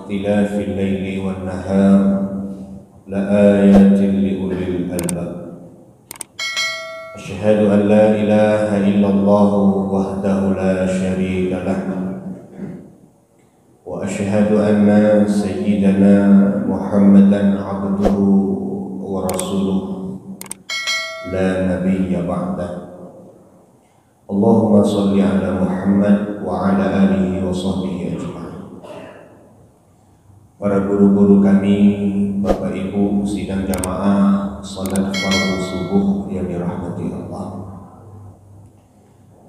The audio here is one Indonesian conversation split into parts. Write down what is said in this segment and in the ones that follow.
واختلاف الليل والنهار لآيات لأولي الألباب أشهد أن لا إله إلا الله وحده لا شريك له وأشهد أن سيدنا محمدا عبده ورسوله لا نبي بعده اللهم صل على محمد وعلى آله وصحبه أجمعين. Para guru-guru kami, Bapak Ibu sidang jamaah salat fardu subuh yang dirahmati Allah.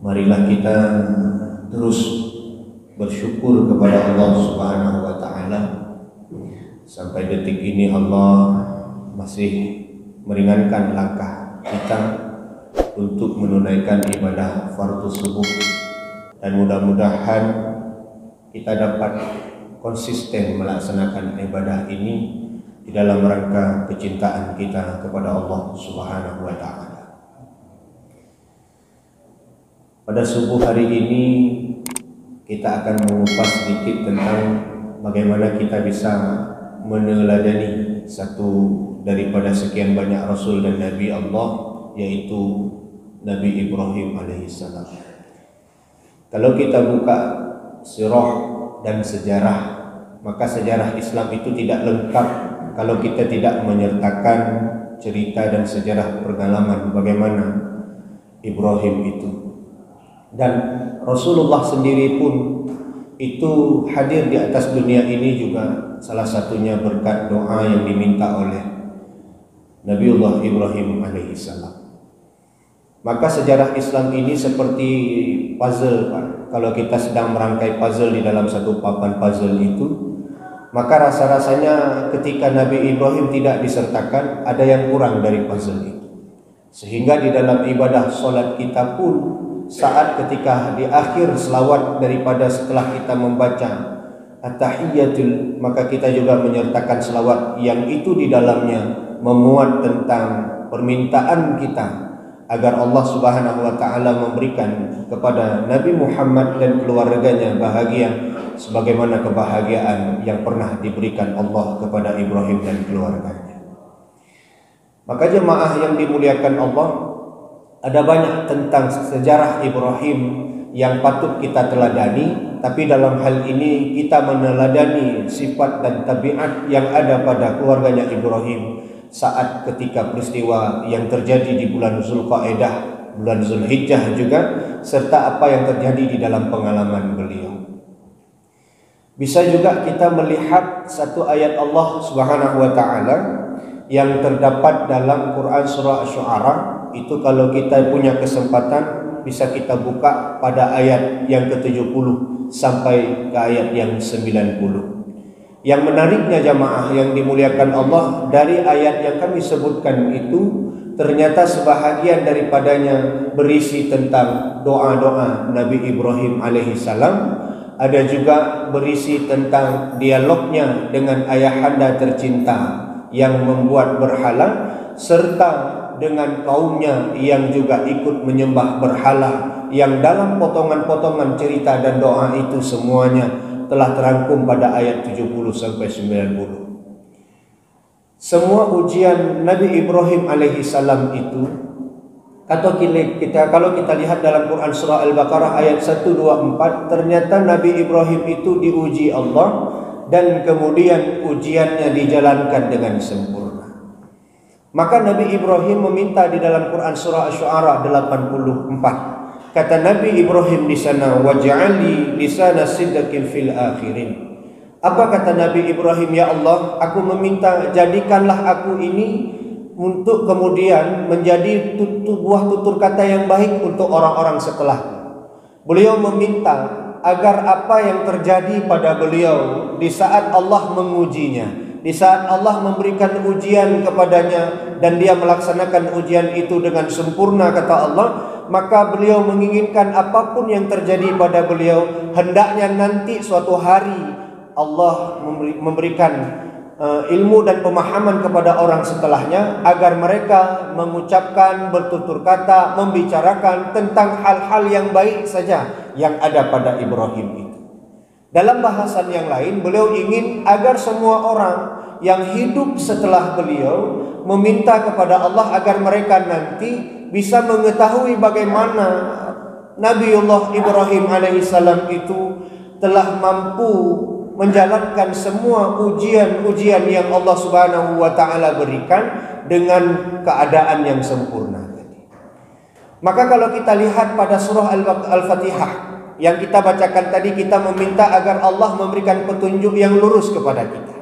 Marilah kita terus bersyukur kepada Allah Subhanahu wa taala. Sampai detik ini Allah masih meringankan langkah kita untuk menunaikan ibadah fardu subuh, dan mudah-mudahan kita dapat konsisten melaksanakan ibadah ini di dalam rangka kecintaan kita kepada Allah Subhanahu wa taala. Pada subuh hari ini kita akan mengupas sedikit tentang bagaimana kita bisa meneladani satu daripada sekian banyak rasul dan nabi Allah, yaitu Nabi Ibrahim alaihissalam. Kalau kita buka sirah dan sejarah, maka sejarah Islam itu tidak lengkap kalau kita tidak menyertakan cerita dan sejarah pengalaman bagaimana Ibrahim itu. Dan Rasulullah sendiri pun itu hadir di atas dunia ini juga salah satunya berkat doa yang diminta oleh Nabiullah Ibrahim alaihissalam. Maka sejarah Islam ini seperti puzzle, Pak. Kalau kita sedang merangkai puzzle di dalam satu papan puzzle itu, maka rasa-rasanya ketika Nabi Ibrahim tidak disertakan, ada yang kurang dari puzzle itu. Sehingga di dalam ibadah solat kita pun, saat ketika di akhir selawat daripada setelah kita membaca at-tahiyyatul, maka kita juga menyertakan selawat yang itu di dalamnya memuat tentang permintaan kita agar Allah Subhanahu wa taala memberikan kepada Nabi Muhammad dan keluarganya bahagia sebagaimana kebahagiaan yang pernah diberikan Allah kepada Ibrahim dan keluarganya. Maka jemaah yang dimuliakan Allah, ada banyak tentang sejarah Ibrahim yang patut kita teladani, tapi dalam hal ini kita meneladani sifat dan tabiat yang ada pada keluarganya Ibrahim saat ketika peristiwa yang terjadi di bulan Zulqa'dah, bulan Zulhijjah juga, serta apa yang terjadi di dalam pengalaman beliau. Bisa juga kita melihat satu ayat Allah Subhanahu wa taala yang terdapat dalam Quran surah Asy-Syu'ara. Itu kalau kita punya kesempatan bisa kita buka pada ayat yang ke-70 sampai ke ayat yang 90. Yang menariknya jamaah yang dimuliakan Allah, dari ayat yang kami sebutkan itu ternyata sebahagian daripadanya berisi tentang doa-doa Nabi Ibrahim alaihissalam. Ada juga berisi tentang dialognya dengan ayahanda tercinta yang membuat berhala, serta dengan kaumnya yang juga ikut menyembah berhala, yang dalam potongan-potongan cerita dan doa itu semuanya telah terangkum pada ayat 70 sampai 90. Semua ujian Nabi Ibrahim alaihissalam itu, kalau kita lihat dalam Quran surah Al-Baqarah ayat 124, ternyata Nabi Ibrahim itu diuji Allah dan kemudian ujiannya dijalankan dengan sempurna. Maka Nabi Ibrahim meminta di dalam Quran surah Asy-Syu'ara 84. Kata Nabi Ibrahim di sana, waj'alni lisana sidqin fil akhirin. Apa kata Nabi Ibrahim? Ya Allah, aku meminta jadikanlah aku ini untuk kemudian menjadi buah tutur kata yang baik untuk orang-orang setelahku. Beliau meminta agar apa yang terjadi pada beliau di saat Allah mengujinya, di saat Allah memberikan ujian kepadanya dan dia melaksanakan ujian itu dengan sempurna, kata Allah, maka beliau menginginkan apapun yang terjadi pada beliau, hendaknya nanti suatu hari Allah memberikan ilmu dan pemahaman kepada orang setelahnya agar mereka mengucapkan, bertutur kata, membicarakan tentang hal-hal yang baik saja yang ada pada Ibrahim itu. Dalam bahasan yang lain, beliau ingin agar semua orang yang hidup setelah beliau meminta kepada Allah agar mereka nanti bisa mengetahui bagaimana Nabiullah Ibrahim alaihissalam itu telah mampu menjalankan semua ujian-ujian yang Allah Subhanahu wa taala berikan dengan keadaan yang sempurna. Maka kalau kita lihat pada surah Al-Fatihah yang kita bacakan tadi, kita meminta agar Allah memberikan petunjuk yang lurus kepada kita.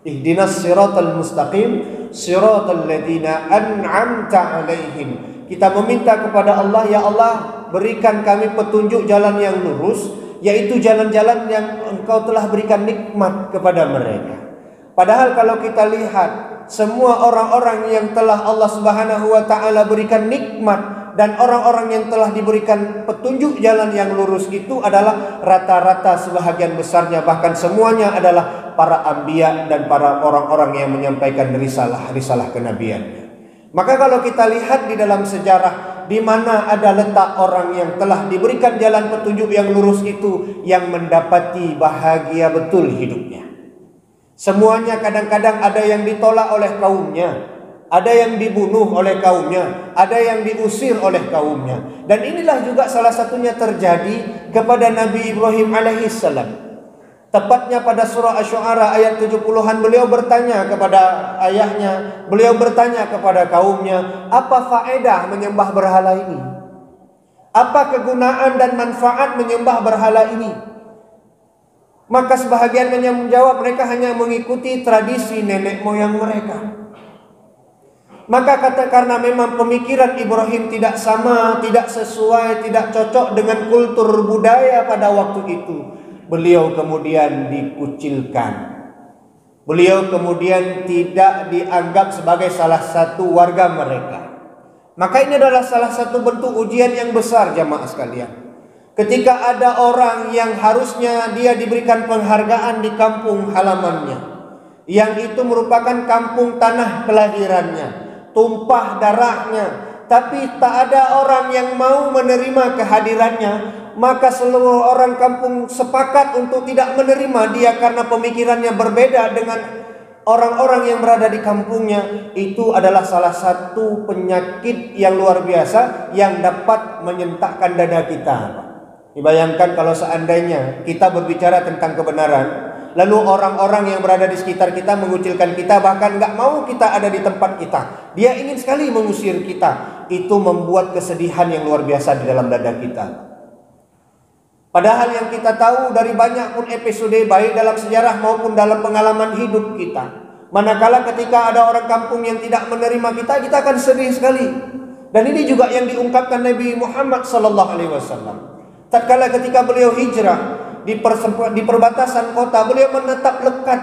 Ihdinas siratal mustaqim, siratal ladzina an'amta alaihim. Kita meminta kepada Allah, ya Allah, berikan kami petunjuk jalan yang lurus, yaitu jalan-jalan yang Engkau telah berikan nikmat kepada mereka. Padahal kalau kita lihat semua orang-orang yang telah Allah Subhanahu wa taala berikan nikmat dan orang-orang yang telah diberikan petunjuk jalan yang lurus itu adalah rata-rata sebahagian besarnya, bahkan semuanya adalah para anbiya dan para orang-orang yang menyampaikan risalah kenabian. Maka kalau kita lihat di dalam sejarah, di mana ada letak orang yang telah diberikan jalan petunjuk yang lurus itu, yang mendapati bahagia betul hidupnya. Semuanya kadang-kadang ada yang ditolak oleh kaumnya, ada yang dibunuh oleh kaumnya, ada yang diusir oleh kaumnya. Dan inilah juga salah satunya terjadi kepada Nabi Ibrahim alaihissalam. Tepatnya pada surah Asy-Syu'ara ayat 70-an, beliau bertanya kepada ayahnya, beliau bertanya kepada kaumnya, apa faedah menyembah berhala ini? Apa kegunaan dan manfaat menyembah berhala ini? Maka sebahagian menjawab, mereka hanya mengikuti tradisi nenek moyang mereka. Maka karena memang pemikiran Ibrahim tidak sama, tidak sesuai, tidak cocok dengan kultur budaya pada waktu itu, beliau kemudian dikucilkan. Beliau kemudian tidak dianggap sebagai salah satu warga mereka. Maka ini adalah salah satu bentuk ujian yang besar, jamaah sekalian. Ketika ada orang yang harusnya dia diberikan penghargaan di kampung halamannya, yang itu merupakan kampung tanah kelahirannya, tumpah darahnya, tapi tak ada orang yang mau menerima kehadirannya, maka seluruh orang kampung sepakat untuk tidak menerima dia karena pemikirannya berbeda dengan orang-orang yang berada di kampungnya. Itu adalah salah satu penyakit yang luar biasa yang dapat menyentakkan dada kita. Dibayangkan kalau seandainya kita berbicara tentang kebenaran, lalu orang-orang yang berada di sekitar kita mengucilkan kita, bahkan nggak mau kita ada di tempat kita. Dia ingin sekali mengusir kita. Itu membuat kesedihan yang luar biasa di dalam dada kita. Padahal yang kita tahu dari banyak pun episode, baik dalam sejarah maupun dalam pengalaman hidup kita, manakala ketika ada orang kampung yang tidak menerima kita, kita akan sedih sekali. Dan ini juga yang diungkapkan Nabi Muhammad SAW. Tatkala ketika beliau hijrah di perbatasan kota, beliau menetap lekat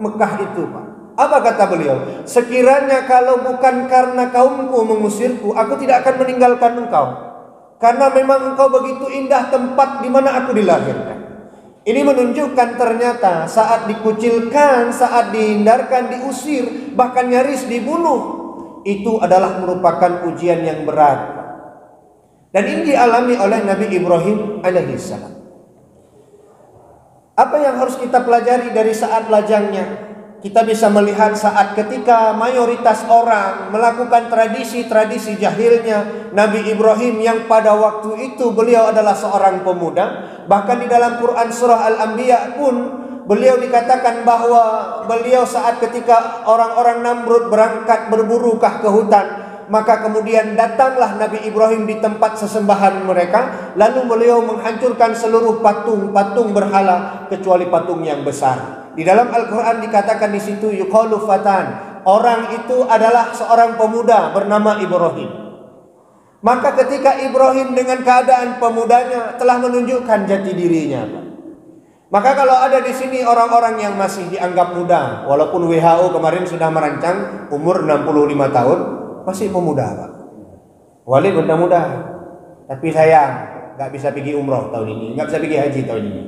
Mekah itu, Pak. Apa kata beliau? Sekiranya kalau bukan karena kaumku mengusirku, aku tidak akan meninggalkan engkau. Karena memang engkau begitu indah tempat di mana aku dilahirkan. Ini menunjukkan ternyata saat dikucilkan, saat dihindarkan, diusir, bahkan nyaris dibunuh, itu adalah merupakan ujian yang berat. Dan ini dialami oleh Nabi Ibrahim alaihissalam. Apa yang harus kita pelajari dari saat lajangnya? Kita bisa melihat saat ketika mayoritas orang melakukan tradisi-tradisi jahilnya, Nabi Ibrahim yang pada waktu itu beliau adalah seorang pemuda. Bahkan di dalam Quran surah Al-Anbiya pun beliau dikatakan bahwa beliau saat ketika orang-orang Namrud berangkat berburukah ke hutan, maka kemudian datanglah Nabi Ibrahim di tempat sesembahan mereka, lalu beliau menghancurkan seluruh patung-patung berhala kecuali patung yang besar. Di dalam Al-Quran dikatakan di situ yuqalu fatan, orang itu adalah seorang pemuda bernama Ibrahim. Maka ketika Ibrahim dengan keadaan pemudanya telah menunjukkan jati dirinya, maka kalau ada di sini orang-orang yang masih dianggap muda, walaupun WHO kemarin sudah merancang umur 65 tahun, masih pemuda, Pak. Wali muda-muda, tapi saya nggak bisa pergi umroh tahun ini, nggak bisa pergi haji tahun ini.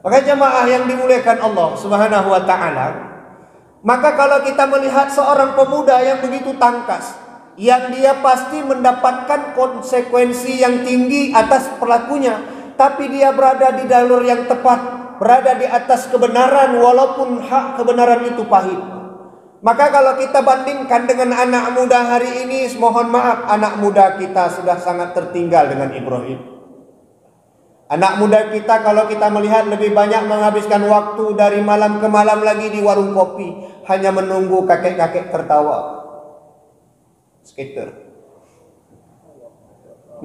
Maka jemaah yang dimuliakan Allah Subhanahu wa taala, maka kalau kita melihat seorang pemuda yang begitu tangkas, yang dia pasti mendapatkan konsekuensi yang tinggi atas pelakunya, tapi dia berada di jalur yang tepat, berada di atas kebenaran walaupun hak kebenaran itu pahit. Maka kalau kita bandingkan dengan anak muda hari ini, mohon maaf, anak muda kita sudah sangat tertinggal dengan Ibrahim. Anak muda kita kalau kita melihat lebih banyak menghabiskan waktu dari malam ke malam lagi di warung kopi, hanya menunggu kakek-kakek tertawa. Skater.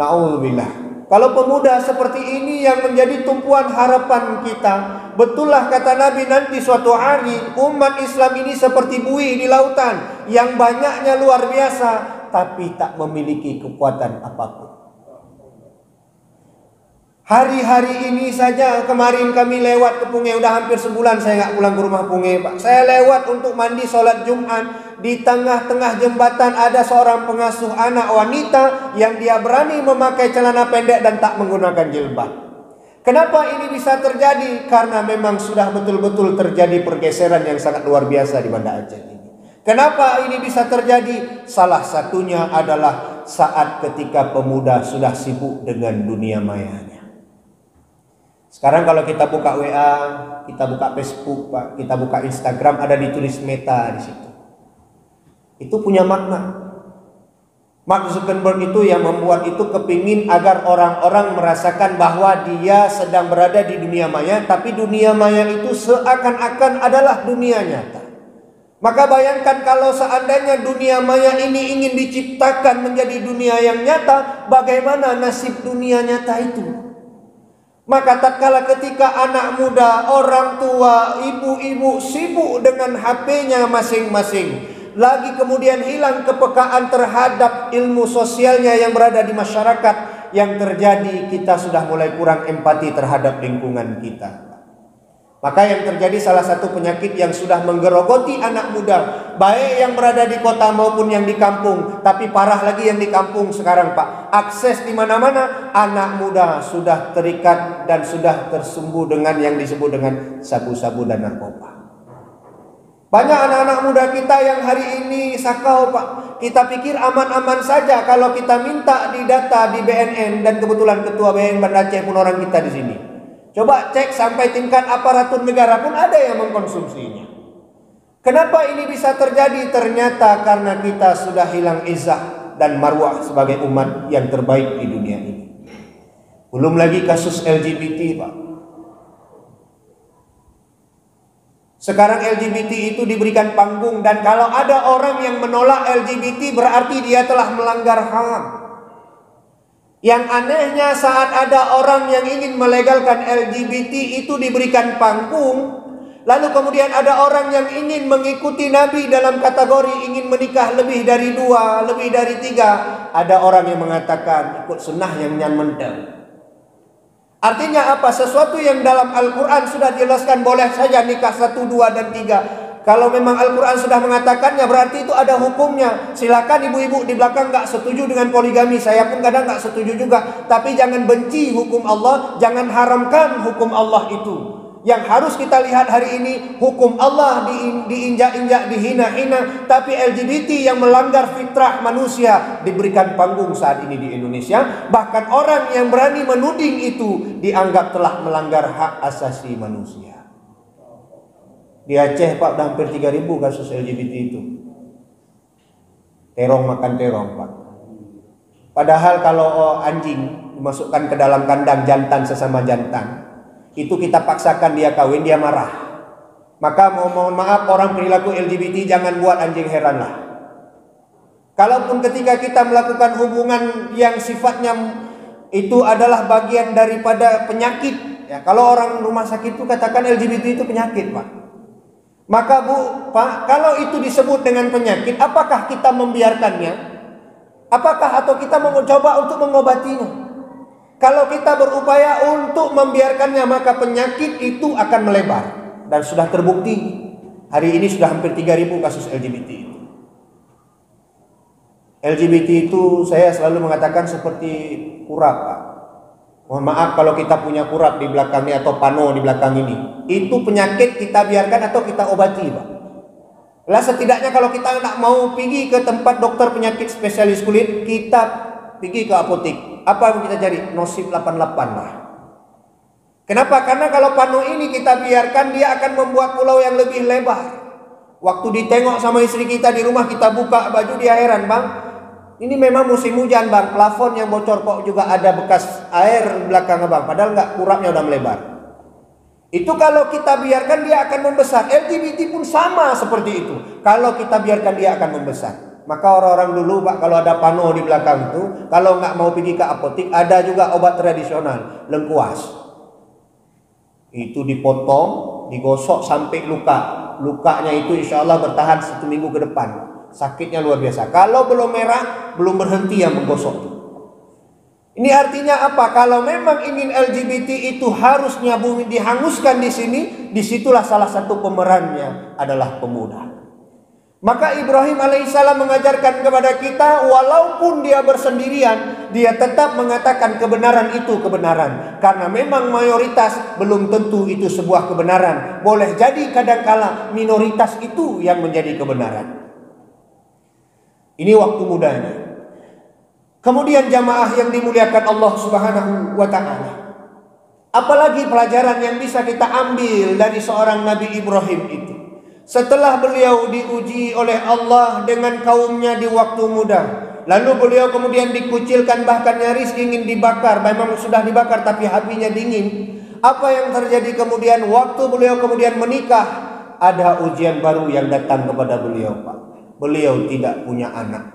Na'udzubillah. Kalau pemuda seperti ini yang menjadi tumpuan harapan kita, betullah kata Nabi, nanti suatu hari umat Islam ini seperti buih di lautan yang banyaknya luar biasa tapi tak memiliki kekuatan apapun. Hari-hari ini saja, kemarin kami lewat ke Punge, udah hampir sebulan saya nggak pulang ke rumah Punge, Pak. Saya lewat untuk mandi sholat Jumat. Di tengah-tengah jembatan ada seorang pengasuh anak wanita yang dia berani memakai celana pendek dan tak menggunakan jilbab. Kenapa ini bisa terjadi? Karena memang sudah betul-betul terjadi pergeseran yang sangat luar biasa di Banda Aceh ini. Kenapa ini bisa terjadi? Salah satunya adalah saat ketika pemuda sudah sibuk dengan dunia mayanya. Sekarang kalau kita buka WA, kita buka Facebook, Pak, kita buka Instagram, ada ditulis Meta di situ. Itu punya makna. Mark Zuckerberg itu yang membuat itu kepingin agar orang-orang merasakan bahwa dia sedang berada di dunia maya, tapi dunia maya itu seakan-akan adalah dunia nyata. Maka bayangkan kalau seandainya dunia maya ini ingin diciptakan menjadi dunia yang nyata, bagaimana nasib dunia nyata itu? Maka tatkala ketika anak muda, orang tua, ibu-ibu sibuk dengan HP-nya masing-masing, lagi kemudian hilang kepekaan terhadap ilmu sosialnya yang berada di masyarakat, yang terjadi kita sudah mulai kurang empati terhadap lingkungan kita. Maka yang terjadi salah satu penyakit yang sudah menggerogoti anak muda, baik yang berada di kota maupun yang di kampung. Tapi parah lagi yang di kampung sekarang, Pak. Akses di mana-mana, anak muda sudah terikat dan sudah tersumbu dengan yang disebut dengan sabu-sabu dan narkoba. Banyak anak-anak muda kita yang hari ini sakau, Pak. Kita pikir aman-aman saja kalau kita minta di data di BNN, dan kebetulan ketua BNN Banda Aceh pun orang kita di sini. Coba cek sampai tingkat aparatur negara pun ada yang mengkonsumsinya. Kenapa ini bisa terjadi? Ternyata karena kita sudah hilang izzah dan marwah sebagai umat yang terbaik di dunia ini. Belum lagi kasus LGBT, Pak. Sekarang LGBT itu diberikan panggung, dan kalau ada orang yang menolak LGBT berarti dia telah melanggar HAM. Yang anehnya saat ada orang yang ingin melegalkan LGBT itu diberikan panggung, lalu kemudian ada orang yang ingin mengikuti Nabi dalam kategori ingin menikah lebih dari 2, lebih dari 3. Ada orang yang mengatakan ikut sunnah yang mental. Artinya apa? Sesuatu yang dalam Al-Quran sudah dijelaskan boleh saja nikah 1, 2, dan 3. Kalau memang Al-Quran sudah mengatakannya berarti itu ada hukumnya. Silakan ibu-ibu di belakang nggak setuju dengan poligami. Saya pun kadang nggak setuju juga. Tapi jangan benci hukum Allah, jangan haramkan hukum Allah itu. Yang harus kita lihat hari ini, hukum Allah diinjak-injak, dihina-hina. Tapi LGBT yang melanggar fitrah manusia diberikan panggung saat ini di Indonesia. Bahkan orang yang berani menuding itu dianggap telah melanggar hak asasi manusia. Di Aceh, Pak, udah hampir 3.000 kasus LGBT itu. Terong makan terong, Pak. Padahal kalau anjing dimasukkan ke dalam kandang jantan sesama jantan, itu kita paksakan dia kawin, dia marah. Maka mohon maaf, orang perilaku LGBT jangan buat anjing heran lah. Kalaupun ketika kita melakukan hubungan yang sifatnya itu adalah bagian daripada penyakit, ya, kalau orang rumah sakit itu katakan LGBT itu penyakit, Pak. Maka Bu, Pak, kalau itu disebut dengan penyakit, apakah kita membiarkannya? Apakah atau kita mencoba untuk mengobatinya? Kalau kita berupaya untuk membiarkannya, maka penyakit itu akan melebar. Dan sudah terbukti, hari ini sudah hampir 3.000 kasus LGBT itu. LGBT itu saya selalu mengatakan seperti kurap, Pak. Mohon maaf kalau kita punya kurap di belakang ini atau pano di belakang ini. Itu penyakit kita biarkan atau kita obati, Pak. Lah setidaknya kalau kita nak mau pergi ke tempat dokter penyakit spesialis kulit, kita pergi ke apotek. Apa yang kita cari? Nosip 88 lah. Kenapa? Karena kalau pano ini kita biarkan, dia akan membuat pulau yang lebih lebar. Waktu ditengok sama istri kita di rumah, kita buka baju, dia heran, bang, ini memang musim hujan bang, plafon yang bocor kok juga ada bekas air belakang bang, padahal nggak, kurapnya udah melebar. Itu kalau kita biarkan dia akan membesar. LGBT pun sama seperti itu. Kalau kita biarkan dia akan membesar. Maka orang-orang dulu pak, kalau ada pano di belakang itu, kalau nggak mau pergi ke apotik, ada juga obat tradisional, lengkuas. Itu dipotong, digosok sampai luka. Lukanya itu insya Allah bertahan 1 minggu ke depan. Sakitnya luar biasa. Kalau belum merah, belum berhenti yang menggosok. Ini artinya apa? Kalau memang ingin LGBT itu harusnya bumi dihanguskan di sini, disitulah salah satu pemerannya adalah pemuda. Maka Ibrahim alaihissalam mengajarkan kepada kita, walaupun dia bersendirian, dia tetap mengatakan kebenaran itu kebenaran. Karena memang mayoritas belum tentu itu sebuah kebenaran. Boleh jadi kadangkala minoritas itu yang menjadi kebenaran. Ini waktu mudanya. Kemudian jamaah yang dimuliakan Allah Subhanahu wa ta'ala, apalagi pelajaran yang bisa kita ambil dari seorang Nabi Ibrahim itu. Setelah beliau diuji oleh Allah dengan kaumnya di waktu muda, lalu beliau kemudian dikucilkan, bahkan nyaris ingin dibakar. Memang sudah dibakar tapi apinya dingin. Apa yang terjadi kemudian? Waktu beliau kemudian menikah, ada ujian baru yang datang kepada beliau, Pak. Beliau tidak punya anak.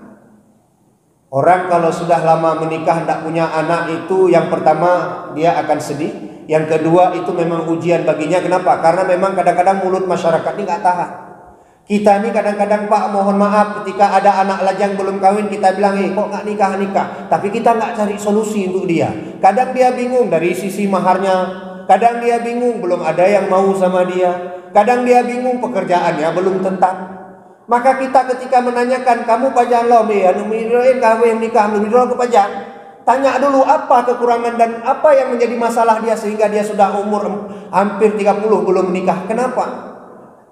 Orang kalau sudah lama menikah tidak punya anak itu, yang pertama dia akan sedih, yang kedua itu memang ujian baginya. Kenapa? Karena memang kadang-kadang mulut masyarakat ini nggak tahan. Kita ini kadang-kadang Pak, mohon maaf, ketika ada anak lajang belum kawin, kita bilang, kok nggak nikah-nikah, tapi kita nggak cari solusi untuk dia. Kadang dia bingung dari sisi maharnya, kadang dia bingung belum ada yang mau sama dia, kadang dia bingung pekerjaannya belum tetap. Maka kita ketika menanyakan, kamu pajang lo, kawin nikah, ke pajang, tanya dulu apa kekurangan dan apa yang menjadi masalah dia sehingga dia sudah umur hampir 30 belum menikah. Kenapa?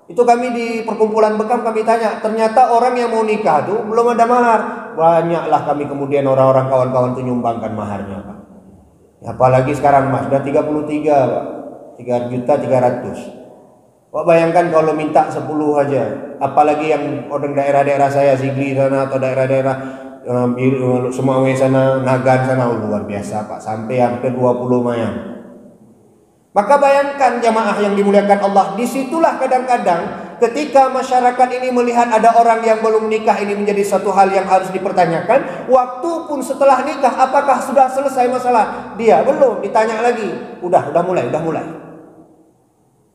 Itu kami di perkumpulan Bekam kami tanya, ternyata orang yang mau nikah tuh belum ada mahar. Banyaklah kami kemudian orang-orang kawan-kawan itu nyumbangkan maharnya, Pak. Apalagi sekarang Mas, sudah 33, Pak. 3.300.000. Pak bayangkan kalau minta 10 aja, apalagi yang orang daerah-daerah saya, Sigli sana atau daerah-daerah Sumawe sana, Nagan sana, luar biasa Pak, sampai hampir 20 mayang. Maka bayangkan jamaah yang dimuliakan Allah, disitulah kadang-kadang ketika masyarakat ini melihat ada orang yang belum nikah, ini menjadi satu hal yang harus dipertanyakan. Waktu pun setelah nikah, apakah sudah selesai masalah? Dia belum, ditanya lagi, udah mulai.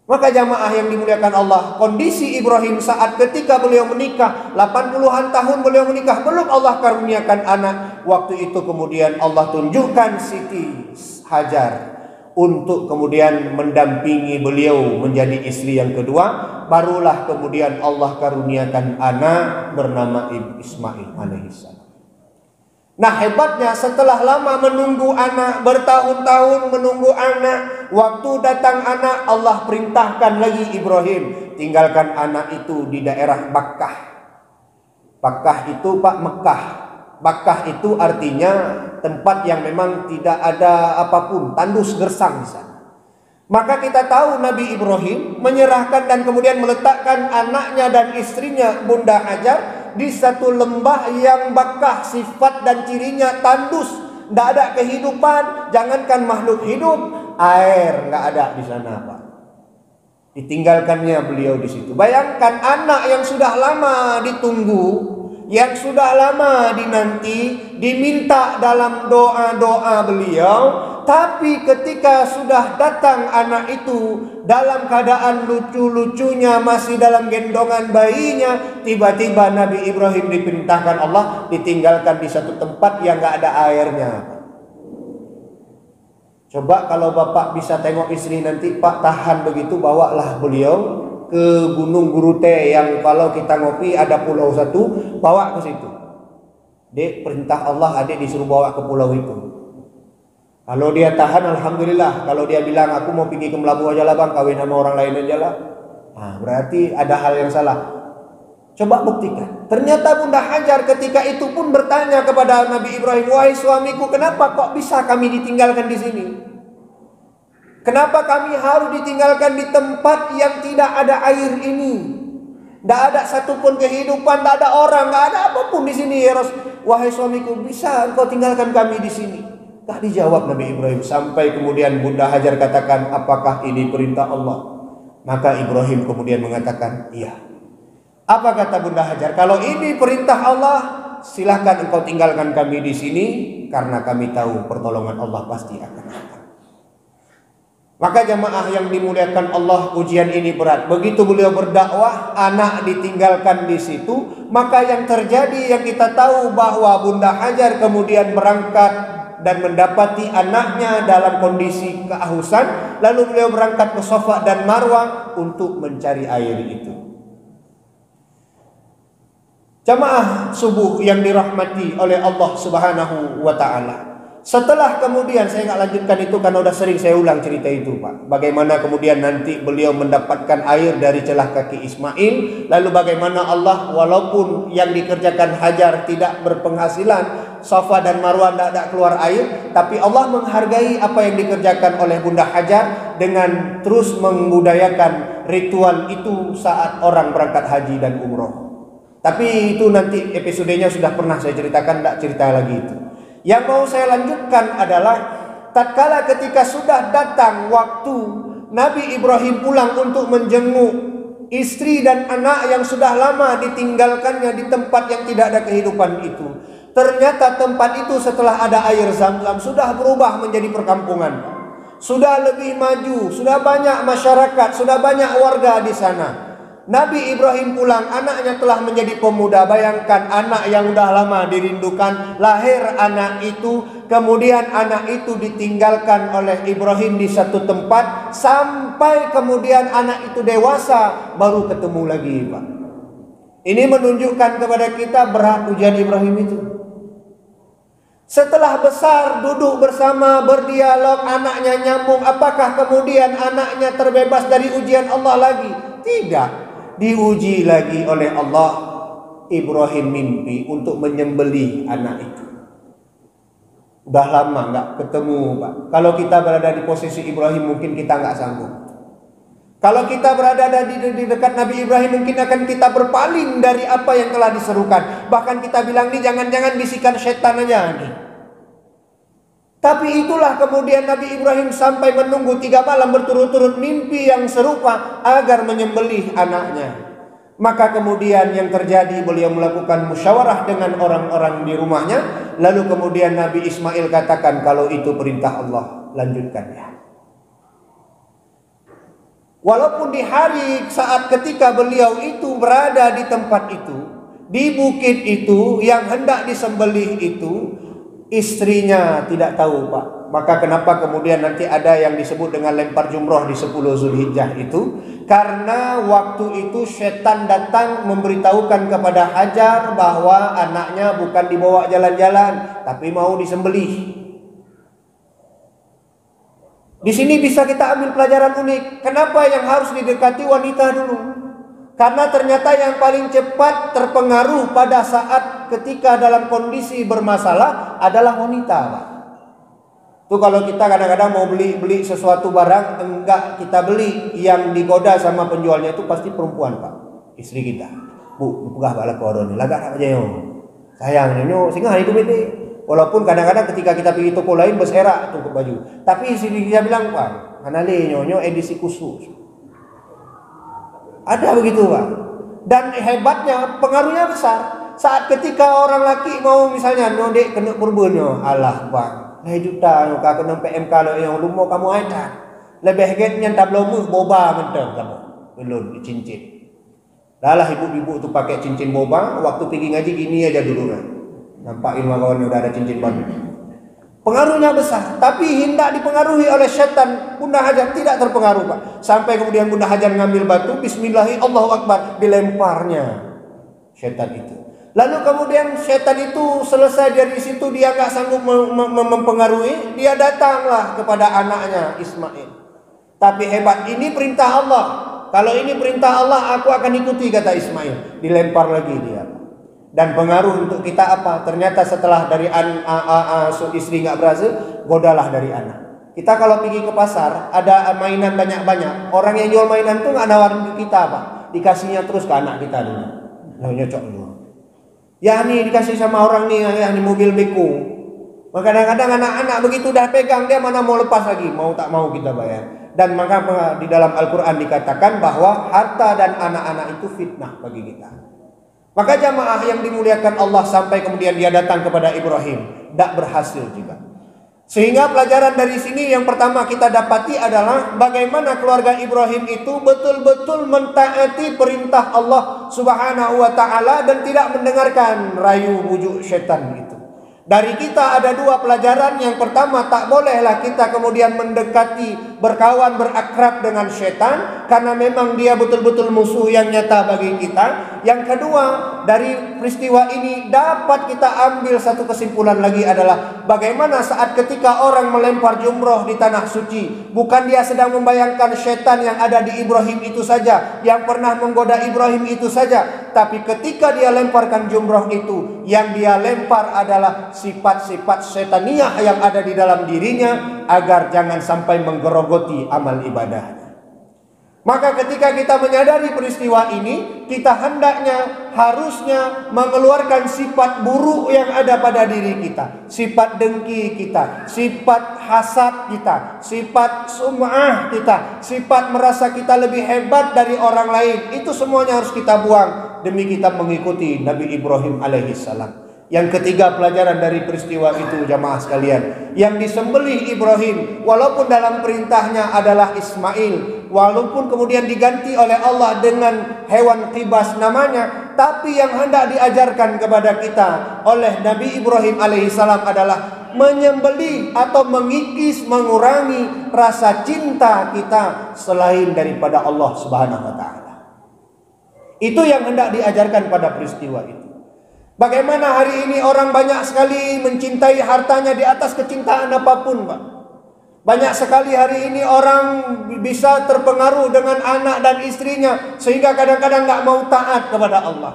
Maka jamaah yang dimuliakan Allah, kondisi Ibrahim saat ketika beliau menikah, 80-an tahun beliau menikah, belum Allah karuniakan anak. Waktu itu kemudian Allah tunjukkan Siti Hajar untuk kemudian mendampingi beliau menjadi istri yang kedua. Barulah kemudian Allah karuniakan anak bernama Ismail alaihissalam. Nah hebatnya, setelah lama menunggu anak, bertahun-tahun menunggu anak, waktu datang anak, Allah perintahkan lagi Ibrahim, tinggalkan anak itu di daerah Bakkah. Bakkah itu Pak, Mekah. Bakkah itu artinya tempat yang memang tidak ada apapun, tandus gersang di sana. Maka kita tahu Nabi Ibrahim menyerahkan dan kemudian meletakkan anaknya dan istrinya Bunda Hajar di satu lembah yang Bakkah, sifat dan cirinya tandus, tidak ada kehidupan, jangankan makhluk hidup, air nggak ada di sana Pak. Ditinggalkannya beliau di situ. Bayangkan anak yang sudah lama ditunggu, yang sudah lama dinanti, diminta dalam doa-doa beliau, tapi ketika sudah datang anak itu dalam keadaan lucu-lucunya, masih dalam gendongan bayinya, tiba-tiba Nabi Ibrahim diperintahkan Allah ditinggalkan di satu tempat yang gak ada airnya. Coba kalau Bapak bisa tengok istri nanti, Pak tahan begitu, bawalah beliau ke Gunung Gurute yang kalau kita ngopi ada pulau satu, bawa ke situ. Dek, perintah Allah, adik disuruh bawa ke pulau itu. Kalau dia tahan, alhamdulillah. Kalau dia bilang aku mau pergi ke Melabu aja lah bang, kawin sama orang lain aja lah, nah, berarti ada hal yang salah. Coba buktikan. Ternyata Bunda Hajar ketika itu pun bertanya kepada Nabi Ibrahim, wahai suamiku, kenapa kok bisa kami ditinggalkan di sini? Kenapa kami harus ditinggalkan di tempat yang tidak ada air ini? Tidak ada satupun kehidupan, tidak ada orang, tidak ada apapun di sini ya Rasul. Wahai suamiku, bisa engkau tinggalkan kami di sini? Tak dijawab Nabi Ibrahim. Sampai kemudian Bunda Hajar katakan, apakah ini perintah Allah? Maka Ibrahim kemudian mengatakan, iya. Apa kata Bunda Hajar? Kalau ini perintah Allah, silahkan engkau tinggalkan kami di sini, karena kami tahu pertolongan Allah pasti akan datang. Maka jamaah yang dimuliakan Allah, ujian ini berat. Begitu beliau berdakwah, anak ditinggalkan di situ, maka yang terjadi yang kita tahu bahwa Bunda Hajar kemudian berangkat dan mendapati anaknya dalam kondisi kehausan, lalu beliau berangkat ke Safa dan Marwah untuk mencari air itu. Jamaah subuh yang dirahmati oleh Allah Subhanahu wa taala. Setelah kemudian, saya nggak lanjutkan itu karena udah sering saya ulang cerita itu, Pak. Bagaimana kemudian nanti beliau mendapatkan air dari celah kaki Ismail. Lalu bagaimana Allah, walaupun yang dikerjakan Hajar tidak berpenghasilan, Safa dan Marwah tidak keluar air, tapi Allah menghargai apa yang dikerjakan oleh Bunda Hajar dengan terus membudayakan ritual itu saat orang berangkat haji dan umroh. Tapi itu nanti episodenya sudah pernah saya ceritakan, tidak cerita lagi itu. Yang mau saya lanjutkan adalah tatkala ketika sudah datang waktu Nabi Ibrahim pulang untuk menjenguk istri dan anak yang sudah lama ditinggalkannya di tempat yang tidak ada kehidupan itu. Ternyata tempat itu setelah ada air Zam-Zam sudah berubah menjadi perkampungan. Sudah lebih maju, sudah banyak masyarakat, sudah banyak warga di sana. Nabi Ibrahim pulang, anaknya telah menjadi pemuda. Bayangkan anak yang sudah lama dirindukan, lahir anak itu, kemudian anak itu ditinggalkan oleh Ibrahim di satu tempat sampai kemudian anak itu dewasa baru ketemu lagi, Pak. Ini menunjukkan kepada kita berat ujian Ibrahim itu. Setelah besar, duduk bersama, berdialog, anaknya nyambung, apakah kemudian anaknya terbebas dari ujian Allah lagi? Tidak. Diuji lagi oleh Allah. Ibrahim mimpi untuk menyembelih anak itu. Udah lama nggak ketemu, Pak. Kalau kita berada di posisi Ibrahim mungkin kita nggak sanggup. Kalau kita berada di dekat Nabi Ibrahim mungkin akan kita berpaling dari apa yang telah diserukan. Bahkan kita bilang nih jangan-jangan bisikan setan aja nih. Tapi itulah kemudian Nabi Ibrahim sampai menunggu 3 malam berturut-turut mimpi yang serupa agar menyembelih anaknya. Maka kemudian yang terjadi, beliau melakukan musyawarah dengan orang-orang di rumahnya. Lalu kemudian Nabi Ismail katakan, kalau itu perintah Allah, lanjutkan ya. Walaupun di hari saat ketika beliau itu berada di tempat itu, di bukit itu yang hendak disembelih itu, istrinya tidak tahu, Pak. Maka kenapa kemudian nanti ada yang disebut dengan lempar jumroh di 10 Zulhijjah itu? Karena waktu itu setan datang memberitahukan kepada Hajar bahwa anaknya bukan dibawa jalan-jalan, tapi mau disembelih. Di sini bisa kita ambil pelajaran unik. Kenapa yang harus didekati wanita dulu? Karena ternyata yang paling cepat terpengaruh pada saat ketika dalam kondisi bermasalah adalah wanita, Pak. Tuh kalau kita kadang-kadang mau beli sesuatu barang, enggak kita beli, yang digoda sama penjualnya itu pasti perempuan, Pak. Istri kita. Bu, pegah bala koroni, lagak aja yo. Sayang nyo, singa itu bete. Walaupun kadang-kadang ketika kita pergi toko lain berserak tunggu baju. Tapi istri kita bilang, "Pak, kanale nyo edisi khusus." Ada begitu, Pak. Dan hebatnya pengaruhnya besar. Saat ketika orang laki mau misalnya nodek kena perbenyo, alah Pak, nah juta no ka kena PMK lo yang lumo kamu ada. Lebih getnya tablomu boba menteng kamu. Belum cincin. Dalah ibu-ibu tuh pakai cincin boba, waktu pergi ngaji gini aja dulu kan. Nampakin kawan udah ada cincin baru. Pengaruhnya besar, tapi hendak dipengaruhi oleh setan. Bunda Hajar tidak terpengaruh, Pak. Sampai kemudian Bunda Hajar ngambil batu, bismillahi Allahu Akbar, dilemparnya setan itu. Lalu kemudian setan itu selesai dari situ, dia nggak sanggup mempengaruhi, dia datanglah kepada anaknya Ismail. Tapi hebat, ini perintah Allah. Kalau ini perintah Allah, aku akan ikuti, kata Ismail. Dilempar lagi dia. Dan pengaruh untuk kita apa? Ternyata setelah dari istri nggak berhasil, godalah dari anak. Kita kalau pergi ke pasar, ada mainan banyak-banyak. Orang yang jual mainan tuh nggak nawarin ke kita, Pak. Dikasihnya terus ke anak kita dulu. Nah, nyocok dulu. Ya nih dikasih sama orang nih, ya nih mobil beko. Maka kadang-kadang anak-anak begitu dah pegang, dia mana mau lepas lagi, mau tak mau kita bayar. Dan maka di dalam Al-Quran dikatakan bahwa harta dan anak-anak itu fitnah bagi kita. Maka jamaah yang dimuliakan Allah, sampai kemudian dia datang kepada Ibrahim, tidak berhasil juga. Sehingga pelajaran dari sini yang pertama kita dapati adalah bagaimana keluarga Ibrahim itu betul-betul mentaati perintah Allah Subhanahu wa taala dan tidak mendengarkan rayu bujuk setan itu. Dari kita ada dua pelajaran. Yang pertama, tak bolehlah kita kemudian mendekati, berkawan, berakrab dengan setan, karena memang dia betul-betul musuh yang nyata bagi kita. Yang kedua, dari peristiwa ini dapat kita ambil satu kesimpulan lagi adalah bagaimana saat ketika orang melempar jumroh di tanah suci, bukan dia sedang membayangkan setan yang ada di Ibrahim itu saja, yang pernah menggoda Ibrahim itu saja, tapi ketika dia lemparkan jumroh itu, yang dia lempar adalah sifat-sifat setaniah yang ada di dalam dirinya, agar jangan sampai menggerogoti amal ibadahnya. Maka ketika kita menyadari peristiwa ini, kita hendaknya, harusnya mengeluarkan sifat buruk yang ada pada diri kita. Sifat dengki kita, sifat hasad kita, sifat sum'ah kita, sifat merasa kita lebih hebat dari orang lain. Itu semuanya harus kita buang demi kita mengikuti Nabi Ibrahim alaihissalam. Yang ketiga pelajaran dari peristiwa itu jamaah sekalian, yang disembelih Ibrahim walaupun dalam perintahnya adalah Ismail, walaupun kemudian diganti oleh Allah dengan hewan qibas namanya, tapi yang hendak diajarkan kepada kita oleh Nabi Ibrahim alaihissalam adalah menyembelih atau mengikis, mengurangi rasa cinta kita selain daripada Allah Subhanahu wa taala. Itu yang hendak diajarkan pada peristiwa itu. Bagaimana hari ini orang banyak sekali mencintai hartanya di atas kecintaan apapun, Pak. Banyak sekali hari ini orang bisa terpengaruh dengan anak dan istrinya sehingga kadang-kadang nggak mau taat kepada Allah.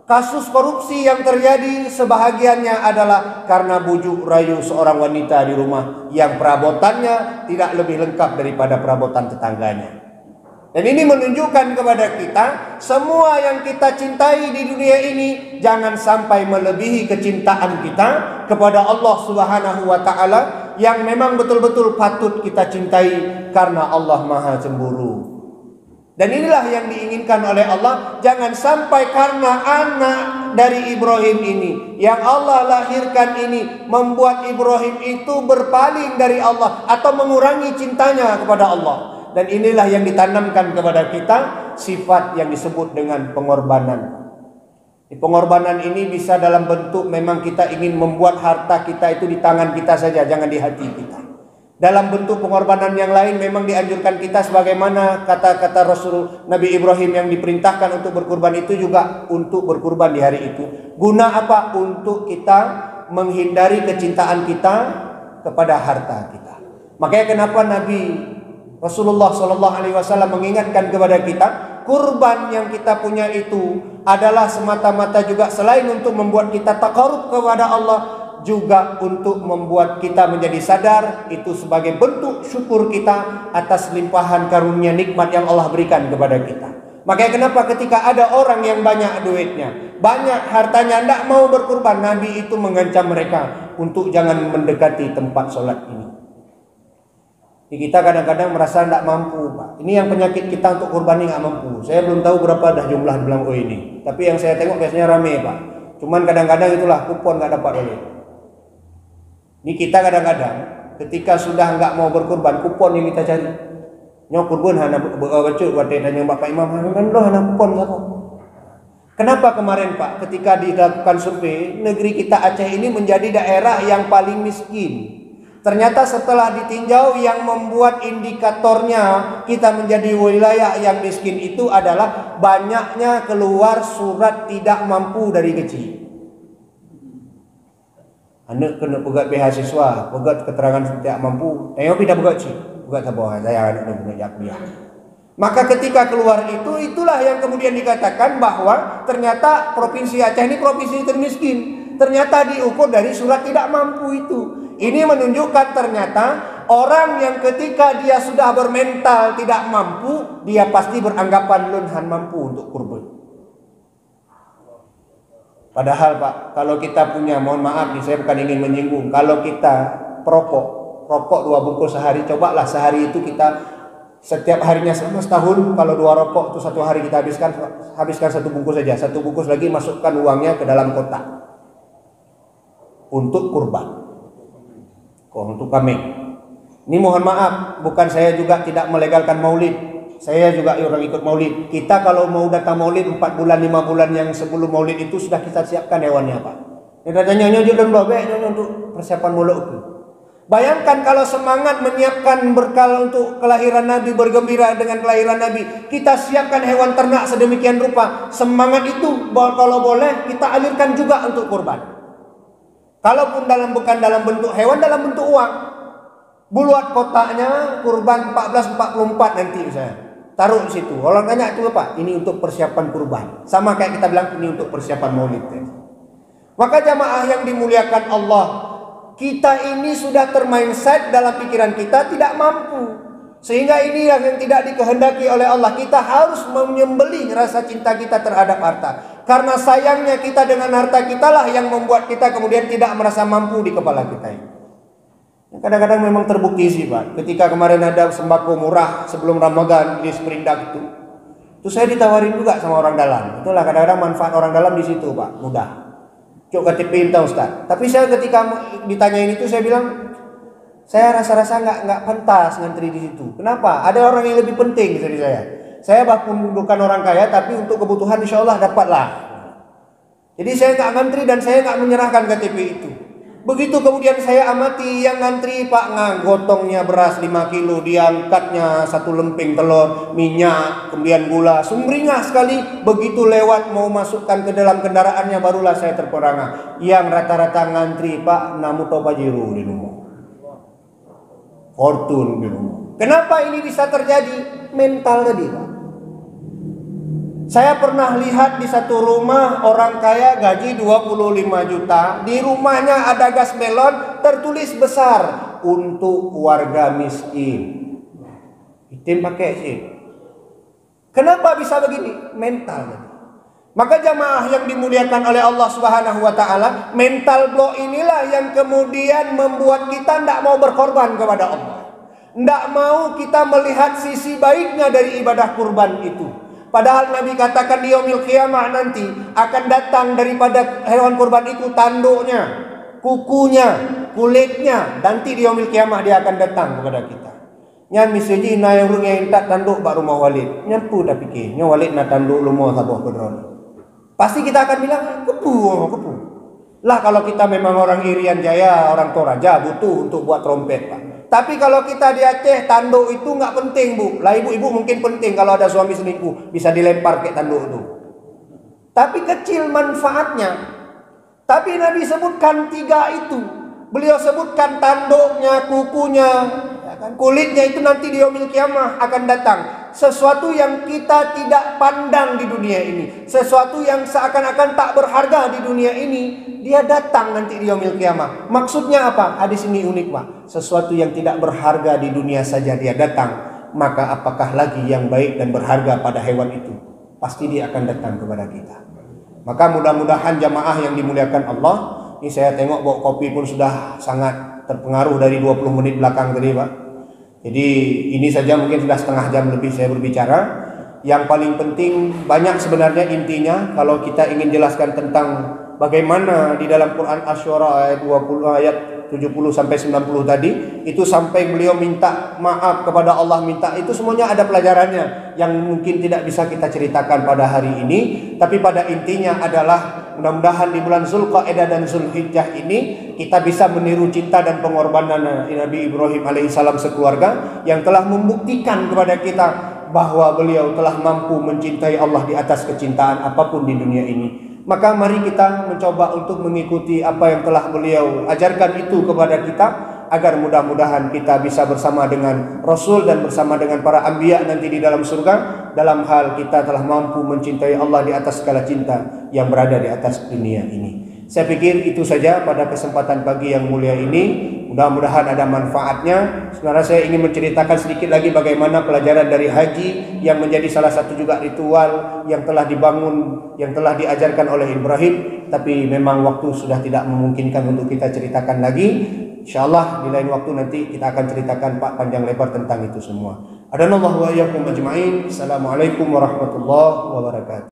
Kasus korupsi yang terjadi sebahagiannya adalah karena bujuk rayu seorang wanita di rumah yang perabotannya tidak lebih lengkap daripada perabotan tetangganya. Dan ini menunjukkan kepada kita, semua yang kita cintai di dunia ini jangan sampai melebihi kecintaan kita kepada Allah Subhanahu wa taala yang memang betul-betul patut kita cintai karena Allah Maha Cemburu. Dan inilah yang diinginkan oleh Allah, jangan sampai karena anak dari Ibrahim ini yang Allah lahirkan ini membuat Ibrahim itu berpaling dari Allah atau mengurangi cintanya kepada Allah. Dan inilah yang ditanamkan kepada kita sifat yang disebut dengan pengorbanan. Pengorbanan ini bisa dalam bentuk memang kita ingin membuat harta kita itu di tangan kita saja, jangan di hati kita. Dalam bentuk pengorbanan yang lain memang dianjurkan kita sebagaimana kata-kata Rasul Nabi Ibrahim yang diperintahkan untuk berkurban itu juga untuk berkurban di hari itu. Guna apa? Untuk kita menghindari kecintaan kita kepada harta kita. Makanya kenapa Nabi Rasulullah SAW mengingatkan kepada kita, kurban yang kita punya itu adalah semata-mata juga selain untuk membuat kita taqarrub kepada Allah, juga untuk membuat kita menjadi sadar itu sebagai bentuk syukur kita atas limpahan karunia nikmat yang Allah berikan kepada kita. Makanya kenapa ketika ada orang yang banyak duitnya, banyak hartanya, tidak mau berkurban, Nabi itu mengancam mereka untuk jangan mendekati tempat sholat ini. Kita kadang-kadang merasa tidak mampu, Pak. Ini yang penyakit kita untuk kurban ini nggak mampu. Saya belum tahu berapa dah jumlah di Belangko ini. Tapi yang saya tengok biasanya rame, Pak. Cuman kadang-kadang itulah kupon nggak dapat oleh. Ini kita kadang-kadang ketika sudah nggak mau berkurban, kupon yang kita cari. Nyok kurban hana baca buat tanya Bapak Imam kan loh hana kupon siapa? Kenapa kemarin, Pak, ketika dilakukan survei, negeri kita Aceh ini menjadi daerah yang paling miskin. Ternyata setelah ditinjau yang membuat indikatornya kita menjadi wilayah yang miskin itu adalah banyaknya keluar surat tidak mampu dari kecil. Anak kena pegat beasiswa, pegat keterangan tidak mampu. Tengok tidak pegat sih, pegat apa? Saya anak punya kuliah. Maka ketika keluar itu, itulah yang kemudian dikatakan bahwa ternyata provinsi Aceh ini provinsi termiskin. Ternyata diukur dari surat tidak mampu itu. Ini menunjukkan ternyata Orang yang ketika dia sudah bermental tidak mampu, dia pasti beranggapan lunhan mampu untuk kurban. Padahal Pak, kalau kita punya, mohon maaf nih, saya bukan ingin menyinggung, kalau kita rokok 2 bungkus sehari, cobalah sehari itu kita setiap harinya selama setahun, kalau 2 rokok itu 1 hari kita habiskan 1 bungkus saja, 1 bungkus lagi masukkan uangnya ke dalam kotak untuk kurban, untuk kambing. Ini mohon maaf, bukan saya juga tidak melegalkan maulid. Saya juga orang ikut maulid. Kita kalau mau datang maulid 4 bulan 5 bulan yang sebelum maulid itu sudah kita siapkan hewannya Pak. Ini datanya nyonya dan babek untuk persiapan maulid itu. Bayangkan kalau semangat menyiapkan bekal untuk kelahiran Nabi, bergembira dengan kelahiran Nabi, kita siapkan hewan ternak sedemikian rupa. Semangat itu kalau boleh kita alirkan juga untuk kurban. Kalaupun bukan dalam bentuk hewan, dalam bentuk uang. Buat kotaknya kurban 1444 nanti saya taruh di situ. Orang tanya itu apa? Ini untuk persiapan kurban. Sama kayak kita bilang ini untuk persiapan maulid. Maka jamaah yang dimuliakan Allah, kita ini sudah termindset dalam pikiran kita tidak mampu. Sehingga ini yang tidak dikehendaki oleh Allah. Kita harus menyembelih rasa cinta kita terhadap harta. Karena sayangnya kita dengan harta kita lah yang membuat kita kemudian tidak merasa mampu di kepala kita ini. Kadang-kadang memang terbukti sih Pak. Ketika kemarin ada sembako murah sebelum Ramadan di Sprindak itu saya ditawarin juga sama orang dalam. Itulah kadang-kadang manfaat orang dalam di situ Pak, mudah. Cuk KTP entah Ustaz. Tapi saya ketika ditanyain itu saya bilang, saya rasa-rasa nggak pantas ngantri di situ. Kenapa? Ada orang yang lebih penting dari saya. Saya bahkan bukan orang kaya, tapi untuk kebutuhan insya Allah dapatlah. Jadi saya nggak ngantri dan saya nggak menyerahkan KTP itu. Begitu kemudian saya amati yang ngantri Pak, gotongnya beras 5 kilo, diangkatnya 1 lemping telur, minyak, kemudian gula, sumringah sekali. Begitu lewat mau masukkan ke dalam kendaraannya barulah saya terperangah. Yang rata-rata ngantri Pak, namu tobajiru di rumah, fortune di rumah. Kenapa ini bisa terjadi? Mental tadi Pak. Saya pernah lihat di satu rumah orang kaya gaji 25 juta. Di rumahnya ada gas melon tertulis besar untuk warga miskin. Hitam pakai sih. Kenapa bisa begini? Mental. Maka jamaah yang dimuliakan oleh Allah Subhanahu wa taala, mental block inilah yang kemudian membuat kita tidak mau berkorban kepada Allah. Tidak mau kita melihat sisi baiknya dari ibadah kurban itu. Padahal Nabi katakan di yaumil qiyamah nanti akan datang daripada hewan kurban itu tanduknya, kukunya, kulitnya. Nanti di yaumil qiyamah dia akan datang kepada kita. Nyan misalnya na yang urung yang tak tanduk bak rumah Walid. Nyampu dah fikir, nya Walid na tanduk rumah sabah pedron. Pasti kita akan bilang kepu. Lah kalau kita memang orang Irian Jaya, orang Toraja butuh untuk buat trompet Pak. Tapi kalau kita di Aceh, tanduk itu nggak penting Bu. Lah ibu-ibu mungkin penting kalau ada suami selingkuh, bisa dilempar ke tanduk itu. Tapi kecil manfaatnya. Tapi Nabi sebutkan 3 itu. Beliau sebutkan tanduknya, kukunya, ya kan, kulitnya itu nanti di yaumil qiyamah akan datang. Sesuatu yang kita tidak pandang di dunia ini, sesuatu yang seakan-akan tak berharga di dunia ini, dia datang nanti di yaumil qiyamah. Maksudnya apa? Hadis ini unik Pak. Sesuatu yang tidak berharga di dunia saja dia datang, maka apakah lagi yang baik dan berharga pada hewan itu? Pasti dia akan datang kepada kita. Maka mudah-mudahan jamaah yang dimuliakan Allah, ini saya tengok bawa kopi pun sudah sangat terpengaruh dari 20 menit belakang tadi Pak. Jadi ini saja mungkin sudah setengah jam lebih saya berbicara. Yang paling penting banyak sebenarnya intinya kalau kita ingin jelaskan tentang bagaimana di dalam Quran Asy-Syu'ara ayat 20 ayat 70 sampai 90 tadi itu sampai beliau minta maaf kepada Allah, minta itu semuanya ada pelajarannya yang mungkin tidak bisa kita ceritakan pada hari ini, tapi pada intinya adalah mudah-mudahan di bulan Zulqa'dah dan Zulhijjah ini kita bisa meniru cinta dan pengorbanan Nabi Ibrahim alaihissalam sekeluarga yang telah membuktikan kepada kita bahwa beliau telah mampu mencintai Allah di atas kecintaan apapun di dunia ini. Maka mari kita mencoba untuk mengikuti apa yang telah beliau ajarkan itu kepada kita, agar mudah-mudahan kita bisa bersama dengan Rasul dan bersama dengan para anbiya nanti di dalam surga, dalam hal kita telah mampu mencintai Allah di atas segala cinta yang berada di atas dunia ini. Saya pikir itu saja pada kesempatan pagi yang mulia ini. mudah-mudahan ada manfaatnya. Sebenarnya saya ingin menceritakan sedikit lagi bagaimana pelajaran dari haji yang menjadi salah satu juga ritual yang telah dibangun, yang telah diajarkan oleh Ibrahim. Tapi memang waktu sudah tidak memungkinkan untuk kita ceritakan lagi. InsyaAllah di lain waktu nanti kita akan ceritakan Pak panjang lebar tentang itu semua. Adanallahu wa iyyakum ajma'in. Assalamualaikum warahmatullahi wabarakatuh.